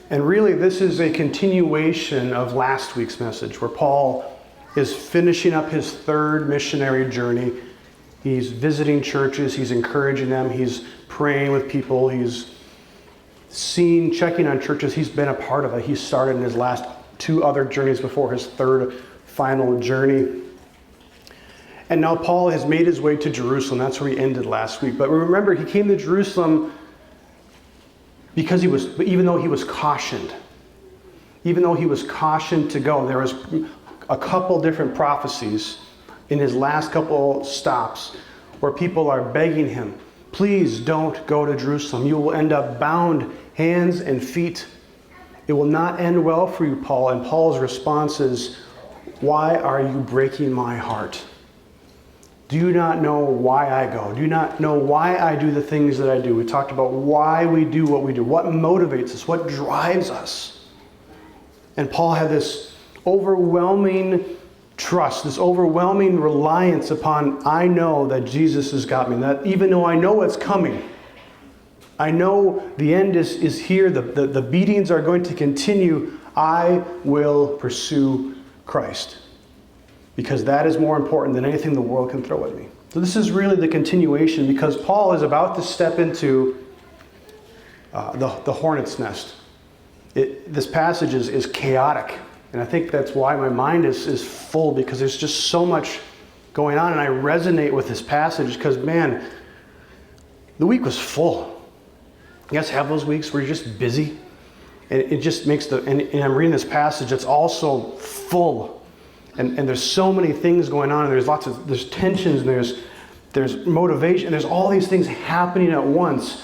And really, this is a continuation of last week's message, where Paul is finishing up his third missionary journey. He's visiting churches, he's encouraging them, he's praying with people, he's checking on churches he's been a part of. He started in his last two other journeys before his third final journey. And now Paul has made his way to Jerusalem. That's where he ended last week. But remember, he came to Jerusalem because even though he was cautioned to go. There was a couple different prophecies in his last couple stops where people are begging him, please don't go to Jerusalem. You will end up bound hands and feet. It will not end well for you, Paul. And Paul's response is, why are you breaking my heart? Do you not know why I go? Do you not know why I do the things that I do? We talked about why we do what we do. What motivates us? What drives us? And Paul had this overwhelming trust, this overwhelming reliance upon, I know that Jesus has got me. That even though I know what's coming, I know the end is here, the beatings are going to continue, I will pursue Christ. Because that is more important than anything the world can throw at me. So this is really the continuation, because Paul is about to step into the hornet's nest. This passage is chaotic. And I think that's why my mind is full, because there's just so much going on. And I resonate with this passage because, man, the week was full. You guys have those weeks where you're just busy? And it just makes and I'm reading this passage that's also full. And there's so many things going on, and there's tensions, and there's motivation, there's all these things happening at once.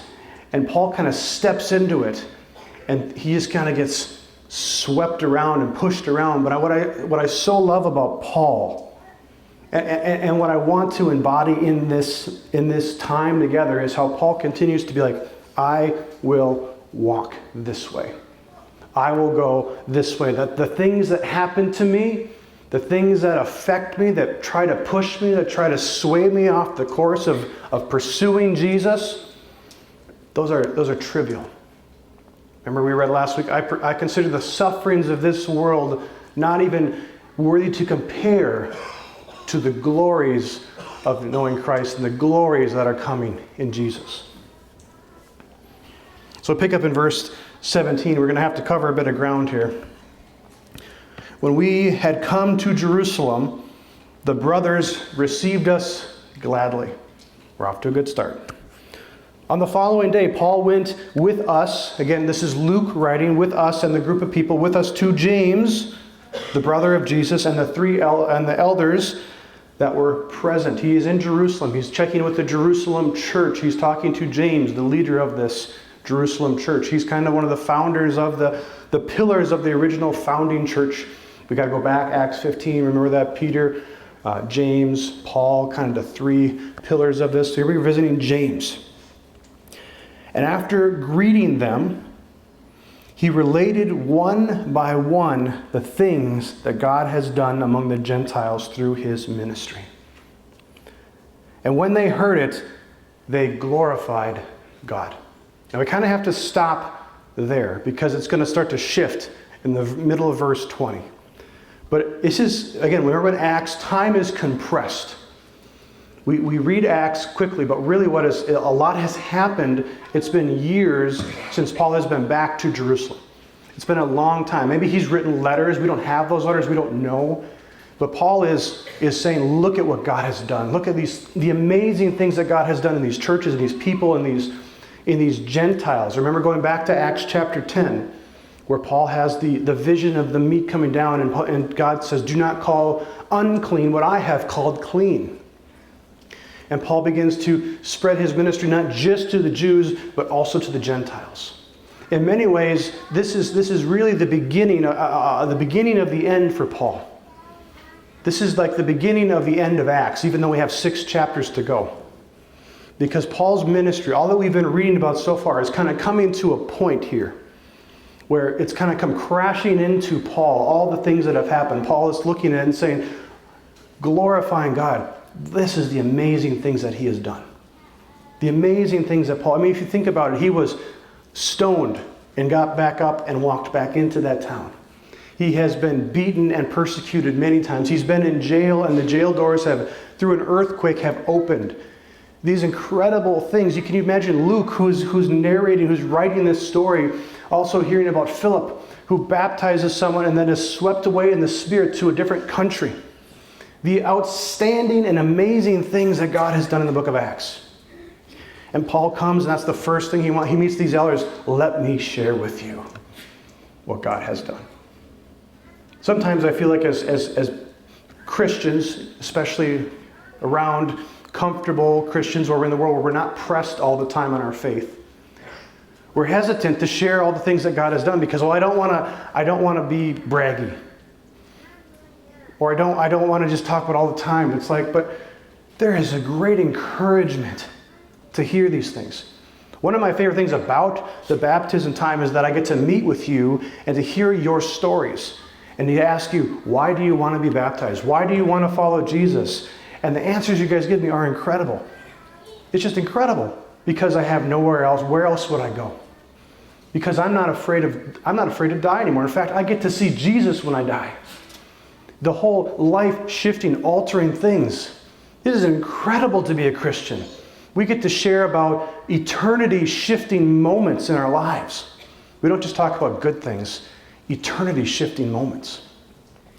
And Paul kind of steps into it, and he just kind of gets swept around and pushed around. But what I so love about Paul, and what I want to embody in this time together, is how Paul continues to be like, I will walk this way. I will go this way. That the things that happen to me, the things that affect me, that try to push me, that try to sway me off the course of pursuing Jesus, those are trivial. Remember we read last week, I consider the sufferings of this world not even worthy to compare to the glories of knowing Christ and the glories that are coming in Jesus. So pick up in verse 17. We're going to have to cover a bit of ground here. When we had come to Jerusalem, the brothers received us gladly. We're off to a good start. On the following day, Paul went with us, again, this is Luke writing, with us and the group of people, with us to James, the brother of Jesus, and the elders that were present. He is in Jerusalem. He's checking with the Jerusalem church. He's talking to James, the leader of this Jerusalem church. He's kind of one of the founders of the pillars of the original founding church. We got to go back, Acts 15. Remember that? Peter, James, Paul, kind of the three pillars of this. So here we're visiting James. And after greeting them, he related one by one the things that God has done among the Gentiles through his ministry. And when they heard it, they glorified God. Now we kind of have to stop there, because it's going to start to shift in the middle of verse 20. But this is, again, remember in Acts, time is compressed. We read Acts quickly, but really a lot has happened. It's been years since Paul has been back to Jerusalem. It's been a long time. Maybe he's written letters. We don't have those letters. We don't know. But Paul is saying, look at what God has done. Look at the amazing things that God has done in these churches, and these people, and in these Gentiles. Remember going back to Acts chapter 10, where Paul has the vision of the meat coming down, and God says, do not call unclean what I have called clean. And Paul begins to spread his ministry not just to the Jews, but also to the Gentiles. In many ways, this is really the beginning of the end for Paul. This is like the beginning of the end of Acts, even though we have 6 chapters to go. Because Paul's ministry, all that we've been reading about so far, is kind of coming to a point here where it's kind of come crashing into Paul, all the things that have happened. Paul is looking at it and saying, glorifying God. This is the amazing things that he has done. The amazing things that Paul, if you think about it, he was stoned and got back up and walked back into that town. He has been beaten and persecuted many times. He's been in jail, and the jail doors have, through an earthquake, have opened. These incredible things. You can imagine Luke, who's narrating, who's writing this story, also hearing about Philip, who baptizes someone and then is swept away in the Spirit to a different country. The outstanding and amazing things that God has done in the book of Acts. And Paul comes, and that's the first thing he wants. He meets these elders. Let me share with you what God has done. Sometimes I feel like as Christians, especially around comfortable Christians where we're in the world where we're not pressed all the time on our faith, we're hesitant to share all the things that God has done because, well, I don't want to be braggy. Or I don't want to just talk about all the time. It's like, but there is a great encouragement to hear these things. One of my favorite things about the baptism time is that I get to meet with you and to hear your stories. And to ask you, why do you want to be baptized? Why do you want to follow Jesus? And the answers you guys give me are incredible. It's just incredible because I have nowhere else. Where else would I go? Because I'm not afraid to die anymore. In fact, I get to see Jesus when I die. The whole life-shifting, altering things. It is incredible to be a Christian. We get to share about eternity-shifting moments in our lives. We don't just talk about good things. Eternity-shifting moments.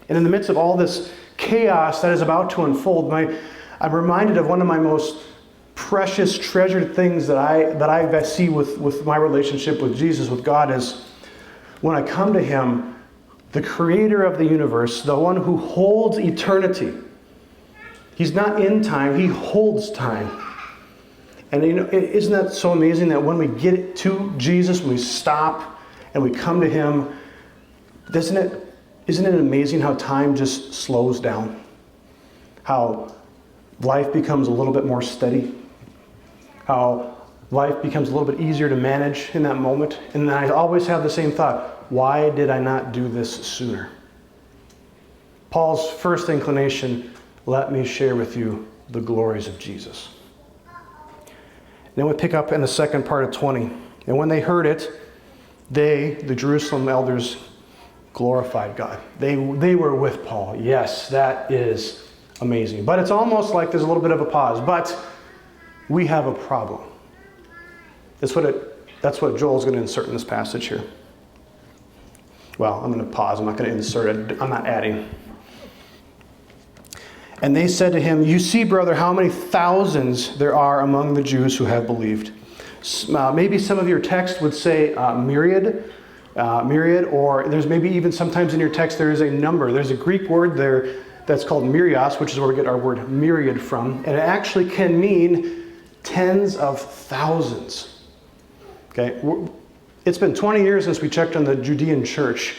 And in the midst of all this chaos that is about to unfold, I'm reminded of one of my most precious, treasured things that I see with my relationship with Jesus, with God, is when I come to Him, the creator of the universe, the one who holds eternity. He's not in time, He holds time. And isn't that so amazing that when we get to Jesus, when we stop and we come to Him, isn't it amazing how time just slows down? How life becomes a little bit more steady? How life becomes a little bit easier to manage in that moment? And then I always have the same thought, why did I not do this sooner? Paul's first inclination, let me share with you the glories of Jesus. Then we pick up in the second part of 20. And when they heard it, the Jerusalem elders, glorified God. They were with Paul. Yes, that is amazing. But it's almost like there's a little bit of a pause. But we have a problem. That's what Joel's going to insert in this passage here. Well, I'm going to pause. I'm not going to insert it. I'm not adding. And they said to him, you see, brother, how many thousands there are among the Jews who have believed. Maybe some of your text would say myriad, or there's maybe even sometimes in your text there is a number. There's a Greek word there that's called myrios, which is where we get our word myriad from. And it actually can mean tens of thousands. Okay, it's been 20 years since we checked on the Judean church.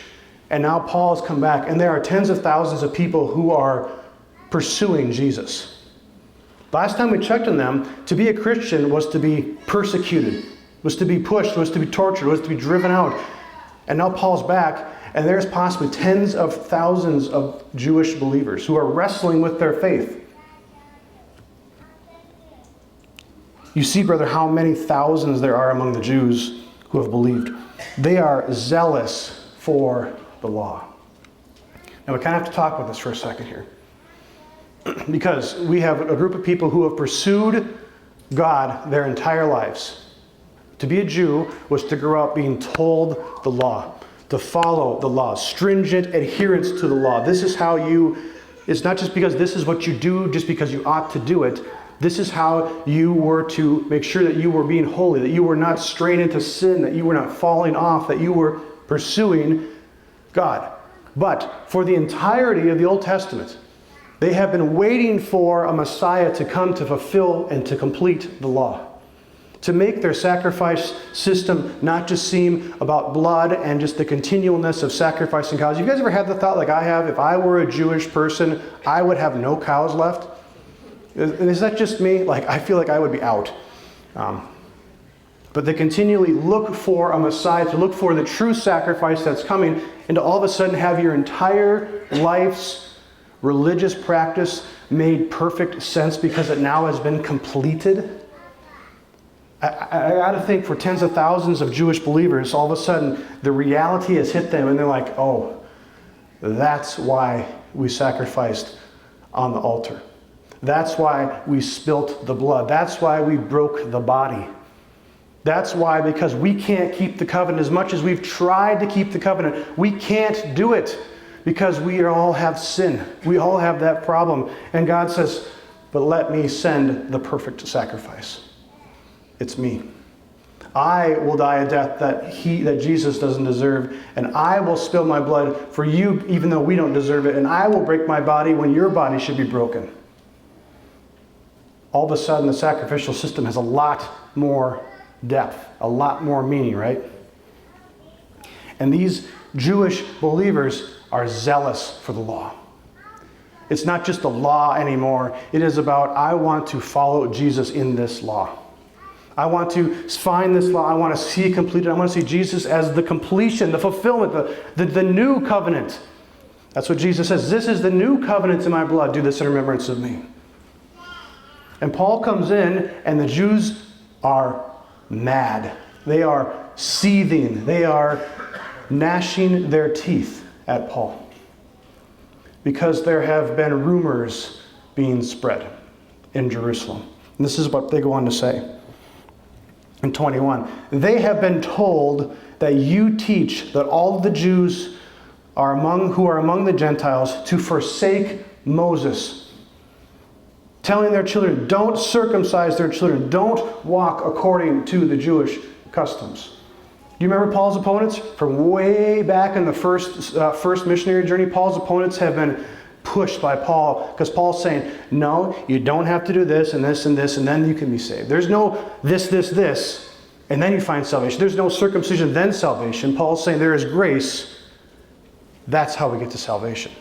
And now Paul has come back, and there are tens of thousands of people who are pursuing Jesus. Last time we checked on them, to be a Christian was to be persecuted, was to be pushed, was to be tortured, was to be driven out. And now Paul's back, and there's possibly tens of thousands of Jewish believers who are wrestling with their faith. You see, brother, how many thousands there are among the Jews who have believed. They are zealous for the law. Now we kind of have to talk about this for a second here. Because we have a group of people who have pursued God their entire lives. To be a Jew was to grow up being told the law, to follow the law, stringent adherence to the law. This is how it's not just because this is what you do just because you ought to do it. This is how you were to make sure that you were being holy, that you were not straying into sin, that you were not falling off, that you were pursuing God. But for the entirety of the Old Testament, they have been waiting for a Messiah to come to fulfill and to complete the law. To make their sacrifice system not just seem about blood and just the continualness of sacrificing cows. You guys ever had the thought like I have, if I were a Jewish person, I would have no cows left? Is that just me? Like, I feel like I would be out. But they continually look for a Messiah, to look for the true sacrifice that's coming, and to all of a sudden have your entire life's religious practice made perfect sense because it now has been completed. I got to think for tens of thousands of Jewish believers, all of a sudden the reality has hit them and they're like, oh, that's why we sacrificed on the altar. That's why we spilt the blood. That's why we broke the body. That's why, because we can't keep the covenant as much as we've tried to keep the covenant. We can't do it because we all have sin. We all have that problem. And God says, but let me send the perfect sacrifice. It's me. I will die a death that Jesus doesn't deserve, and I will spill my blood for you even though we don't deserve it, and I will break my body when your body should be broken. All of a sudden, the sacrificial system has a lot more depth, a lot more meaning, right? And these Jewish believers are zealous for the law. It's not just the law anymore. It is about, I want to follow Jesus in this law. I want to find this law. I want to see it completed. I want to see Jesus as the completion, the fulfillment, the new covenant. That's what Jesus says. This is the new covenant in my blood. Do this in remembrance of me. And Paul comes in, and the Jews are mad. They are seething. They are gnashing their teeth at Paul, because there have been rumors being spread in Jerusalem. And this is what they go on to say in 21. They have been told that you teach that all of the Jews who are among the Gentiles to forsake Moses, telling their children, don't circumcise their children, don't walk according to the Jewish customs. Do you remember Paul's opponents? From way back in the first missionary journey, Paul's opponents have been pushed by Paul, because Paul's saying, no, you don't have to do this and this and this, and then you can be saved. There's no this, and then you find salvation. There's no circumcision, then salvation. Paul's saying there is grace. That's how we get to salvation.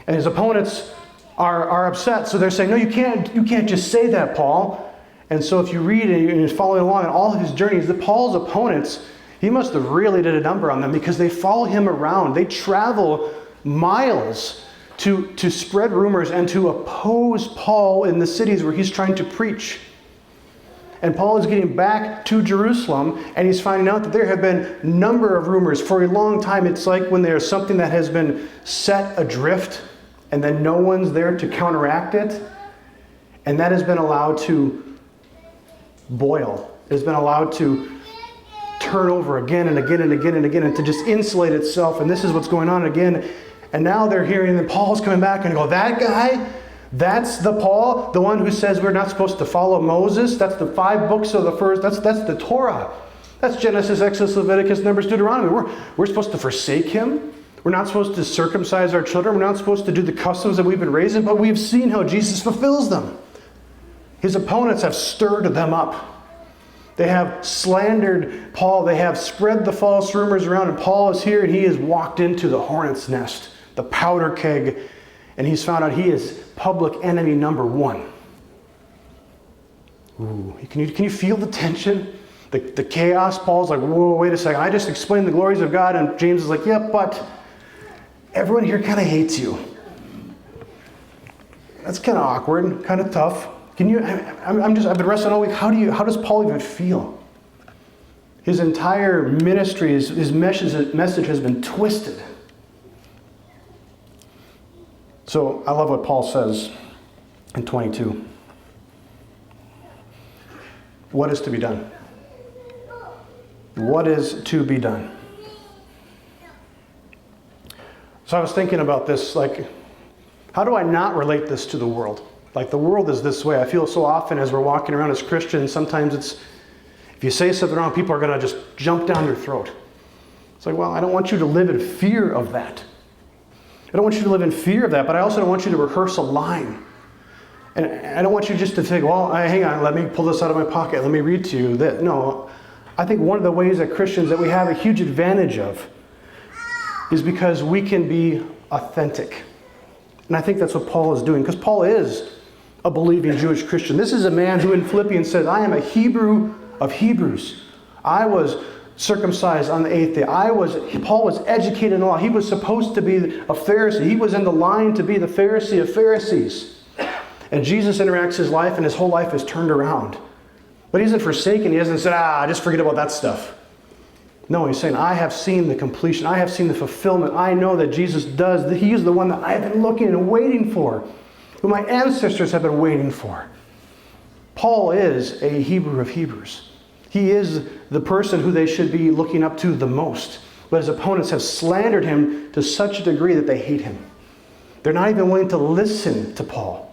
And his opponents are upset, so they're saying, no, you can't just say that, Paul. And so if you read and you're following along on all of his journeys, Paul's opponents, he must have really did a number on them, because they follow him around. They travel miles to spread rumors and to oppose Paul in the cities where he's trying to preach. And Paul is getting back to Jerusalem, and he's finding out that there have been a number of rumors for a long time. It's like when there's something that has been set adrift, and then no one's there to counteract it, and that has been allowed to boil. It's been allowed to turn over again and again and again and again, and to just insulate itself. And this is what's going on again. And now they're hearing that Paul's coming back, and go, that guy? That's the Paul? The one who says we're not supposed to follow Moses? That's the 5 books of the first, that's the Torah. That's Genesis, Exodus, Leviticus, Numbers, Deuteronomy. We're supposed to forsake him? We're not supposed to circumcise our children? We're not supposed to do the customs that we've been raised in? But we've seen how Jesus fulfills them. His opponents have stirred them up. They have slandered Paul. They have spread the false rumors around, and Paul is here, and he has walked into the hornet's nest, the powder keg, and he's found out he is public enemy number 1. Ooh, can you feel the tension? The chaos? Paul's like, whoa, wait a second. I just explained the glories of God, and James is like, yeah, but everyone here kind of hates you. That's kind of awkward, kind of tough. I've been wrestling all week. How does Paul even feel? His entire ministry, his message has been twisted. So I love what Paul says in 22. What is to be done? What is to be done? So I was thinking about this, like, how do I not relate this to the world? Like, the world is this way. I feel so often as we're walking around as Christians, sometimes it's, if you say something wrong, people are going to just jump down your throat. It's like, well, I don't want you to live in fear of that. I don't want you to live in fear of that, but I also don't want you to rehearse a line. And I don't want you just to think, well, hang on, let me pull this out of my pocket. Let me read to you that. No, I think one of the ways that Christians that we have a huge advantage of is because we can be authentic. And I think that's what Paul is doing, because Paul is a believing Jewish Christian. This is a man who in Philippians says, I am a Hebrew of Hebrews. I was circumcised on the 8th day. Paul was educated in the law. He was supposed to be a Pharisee. He was in the line to be the Pharisee of Pharisees. And Jesus interacts his life, and his whole life is turned around. But he isn't forsaken. He hasn't said, just forget about that stuff. No, he's saying, I have seen the completion. I have seen the fulfillment. I know that Jesus does. That he is the one that I have been looking and waiting for, who my ancestors have been waiting for. Paul is a Hebrew of Hebrews. He is the person who they should be looking up to the most. But his opponents have slandered him to such a degree that they hate him. They're not even willing to listen to Paul.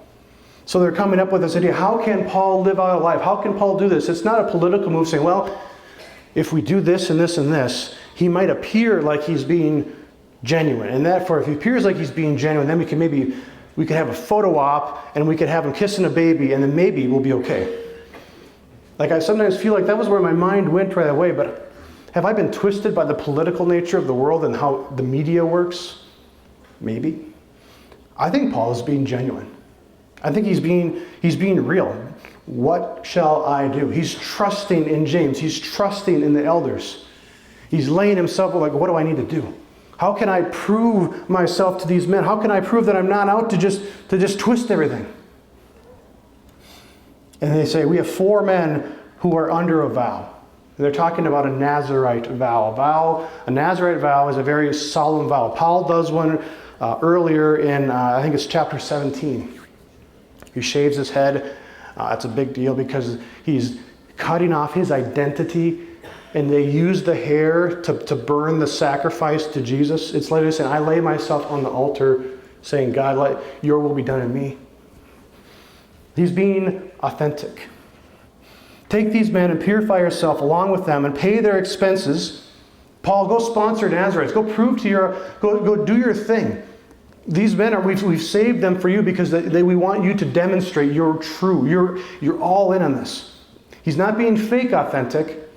So they're coming up with this idea, how can Paul live out a life? How can Paul do this? It's not a political move saying, well, if we do this and this and this, he might appear like he's being genuine. And therefore, if he appears like he's being genuine, then we could have a photo op and we could have him kissing a baby and then maybe we'll be okay. Like I sometimes feel like that was where my mind went right away, but have I been twisted by the political nature of the world and how the media works? Maybe. I think Paul is being genuine. I think he's being real. What shall I do? He's trusting in James. He's trusting in the elders. He's laying himself like, what do I need to do? How can I prove myself to these men? How can I prove that I'm not out to just twist everything? And they say, we have 4 men who are under a vow. And they're talking about a Nazirite vow. A Nazirite vow is a very solemn vow. Paul does one earlier in, I think it's chapter 17. He shaves his head. It's a big deal because he's cutting off his identity, and they use the hair to burn the sacrifice to Jesus. It's literally saying, I lay myself on the altar saying, God, let your will be done in me. He's being authentic. Take these men and purify yourself along with them and pay their expenses. Paul, go sponsor Nazarites. Go prove to go do your thing. These men we've saved them for you because we want you to demonstrate you're true. You're all in on this. He's not being fake authentic.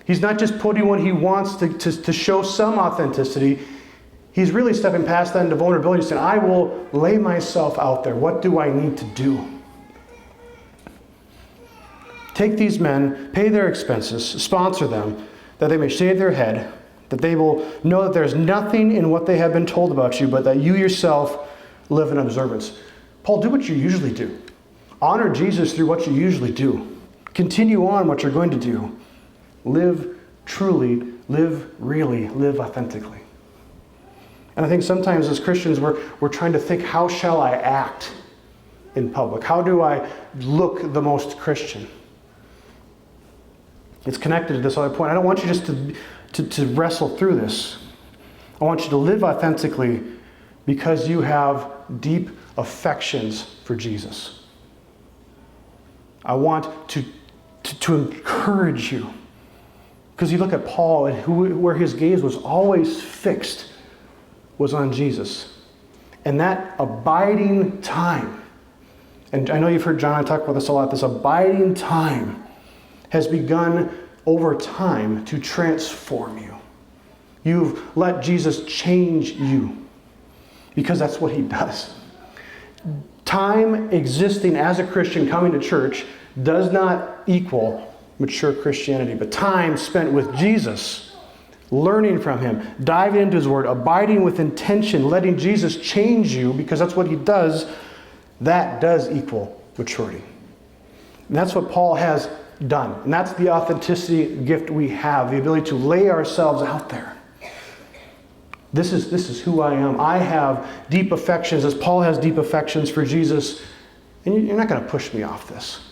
He's not just putting what he wants to show some authenticity. He's really stepping past that into vulnerability, saying, I will lay myself out there. What do I need to do? Take these men, pay their expenses, sponsor them, that they may shave their head, that they will know that there's nothing in what they have been told about you, but that you yourself live in observance. Paul, do what you usually do. Honor Jesus through what you usually do. Continue on what you're going to do. Live truly, live really, live authentically. And I think sometimes as Christians, we're trying to think, how shall I act in public? How do I look the most Christian? It's connected to this other point. I don't want you just to wrestle through this. I want you to live authentically because you have deep affections for Jesus. I want to encourage you. Because you look at Paul and where his gaze was always fixed was on Jesus. And that abiding time, and I know you've heard John talk about this a lot, this abiding time has begun over time to transform you. You've let Jesus change you because that's what he does. Time existing as a Christian coming to church does not equal mature Christianity, but time spent with Jesus, learning from him, diving into his word, abiding with intention, letting Jesus change you because that's what he does, that does equal maturity. And that's what Paul has done. And that's the authenticity gift we have, the ability to lay ourselves out there. This is who I am. I have deep affections, as Paul has deep affections for Jesus, and you're not going to push me off this.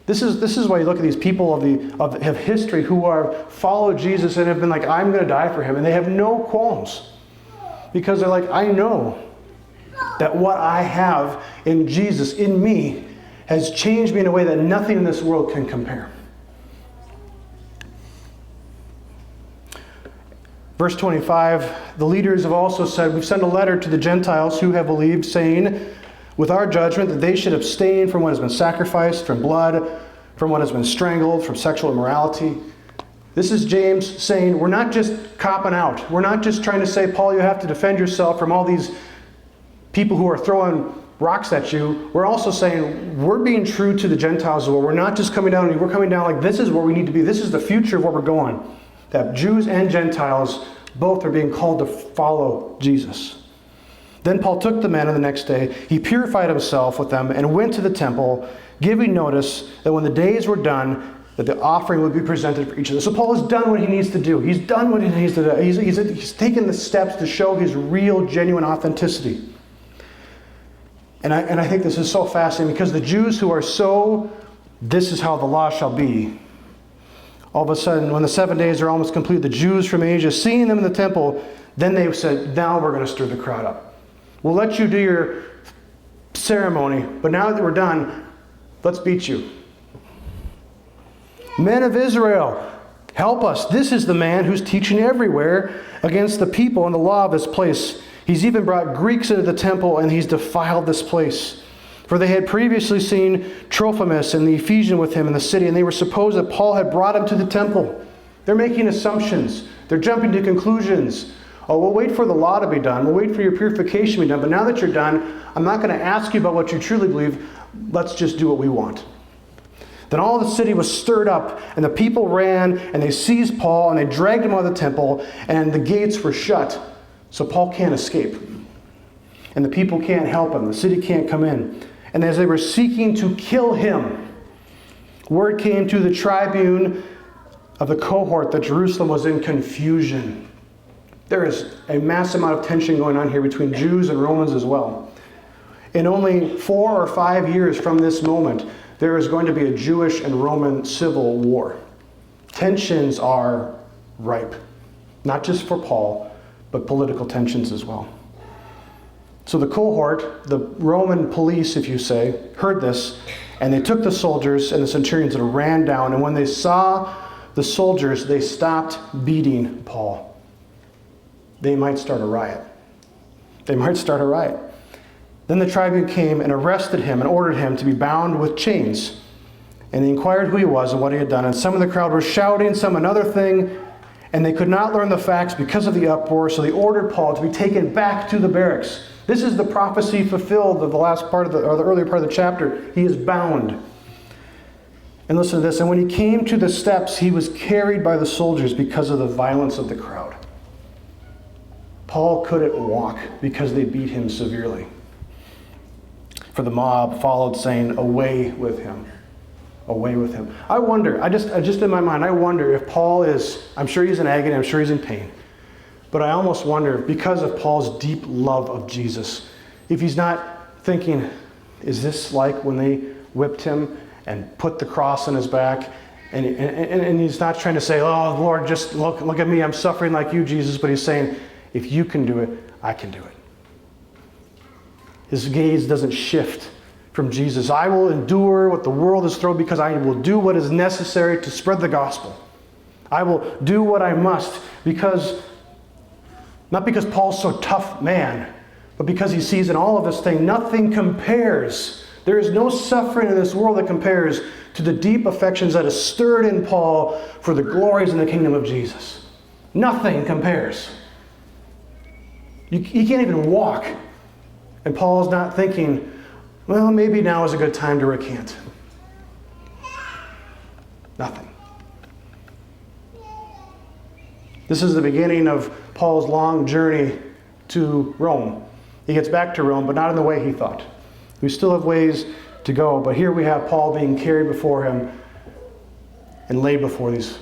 This is why you look at these people of history who are followed Jesus and have been like, I'm going to die for him, and they have no qualms because they're like, I know that what I have in Jesus, in me, has changed me in a way that nothing in this world can compare. Verse 25, the leaders have also said, we've sent a letter to the Gentiles who have believed, saying, with our judgment, that they should abstain from what has been sacrificed, from blood, from what has been strangled, from sexual immorality. This is James saying, we're not just copping out. We're not just trying to say, Paul, you have to defend yourself from all these people who are throwing rocks at you. We're also saying we're being true to the Gentiles as well. We're not just coming down, we're coming down like this is where we need to be. This is the future of where we're going. That Jews and Gentiles both are being called to follow Jesus. Then Paul took the men on the next day. He purified himself with them and went to the temple, giving notice that when the days were done, that the offering would be presented for each of them. So Paul has done what he needs to do. He's done what he needs to do. He's taken the steps to show his real, genuine authenticity. And I think this is so fascinating because the Jews who are so, this is how the law shall be. All of a sudden, when the 7 days are almost complete, the Jews from Asia, seeing them in the temple, then they said, now we're going to stir the crowd up. We'll let you do your ceremony, but now that we're done, let's beat you. Men of Israel, help us. This is the man who's teaching everywhere against the people and the law of this place. He's even brought Greeks into the temple, and he's defiled this place. For they had previously seen Trophimus and the Ephesian with him in the city, and they were supposed that Paul had brought him to the temple. They're making assumptions. They're jumping to conclusions. Oh, we'll wait for the law to be done. We'll wait for your purification to be done. But now that you're done, I'm not going to ask you about what you truly believe. Let's just do what we want. Then all the city was stirred up, and the people ran, and they seized Paul, and they dragged him out of the temple, and the gates were shut. So Paul can't escape. And the people can't help him. The city can't come in. And as they were seeking to kill him, word came to the tribune of the cohort that Jerusalem was in confusion. There is a massive amount of tension going on here between Jews and Romans as well. In only 4 or 5 years from this moment, there is going to be a Jewish and Roman civil war. Tensions are ripe, not just for Paul, but political tensions as well. So the cohort, the Roman police, if you say, heard this, and they took the soldiers and the centurions and ran down, and when they saw the soldiers, they stopped beating Paul. They might start a riot. They might start a riot. Then the tribune came and arrested him and ordered him to be bound with chains. And he inquired who he was and what he had done. And some of the crowd were shouting, some another thing, and they could not learn the facts because of the uproar. So they ordered Paul to be taken back to the barracks. This is the prophecy fulfilled of the last part of the earlier part of the chapter. He is bound. And listen to this. And when he came to the steps, he was carried by the soldiers because of the violence of the crowd. Paul couldn't walk because they beat him severely. For the mob followed, saying, "Away with him. Away with him." I wonder, I just in my mind, I wonder if Paul is, I'm sure he's in agony, I'm sure he's in pain. But I almost wonder, because of Paul's deep love of Jesus, if he's not thinking, is this like when they whipped him and put the cross on his back? And he's not trying to say, "Oh, Lord, just look at me, I'm suffering like you, Jesus." But he's saying, if you can do it, I can do it. His gaze doesn't shift from Jesus. I will endure what the world has thrown because I will do what is necessary to spread the gospel. I will do what I must because, not because Paul's so tough man, but because he sees in all of this thing, nothing compares. There is no suffering in this world that compares to the deep affections that is stirred in Paul for the glories in the kingdom of Jesus. Nothing compares. You can't even walk. And Paul's not thinking, well, maybe now is a good time to recant. Nothing. This is the beginning of Paul's long journey to Rome. He gets back to Rome, but not in the way he thought. We still have ways to go, but here we have Paul being carried before him and laid before these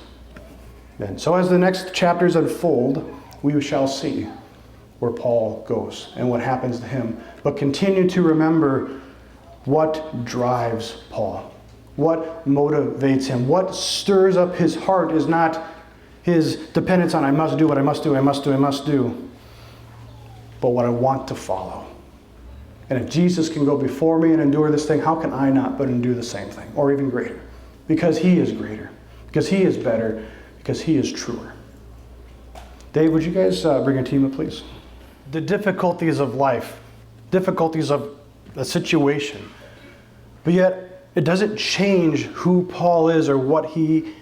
men. So as the next chapters unfold, we shall see where Paul goes and what happens to him. But continue to remember what drives Paul, what motivates him, what stirs up his heart is not his dependence on I must do what I must do, I must do, I must do, but what I want to follow. And if Jesus can go before me and endure this thing, how can I not but endure the same thing, or even greater? Because he is greater, because he is better, because he is truer. Dave, would you guys bring a team up, please? The difficulties of life, difficulties of a situation, but yet it doesn't change who Paul is or what he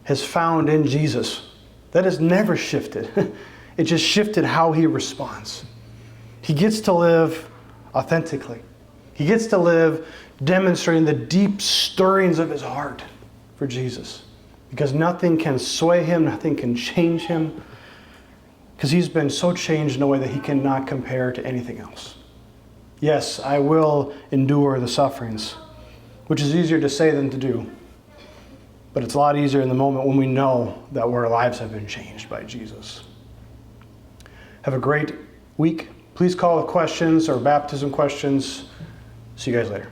has found in Jesus. That has never shifted. It just shifted how he responds. He gets to live authentically. He gets to live demonstrating the deep stirrings of his heart for Jesus. Because nothing can sway him, nothing can change him. Because he's been so changed in a way that he cannot compare to anything else. Yes, I will endure the sufferings, which is easier to say than to do. But it's a lot easier in the moment when we know that our lives have been changed by Jesus. Have a great week. Please call with questions or baptism questions. See you guys later.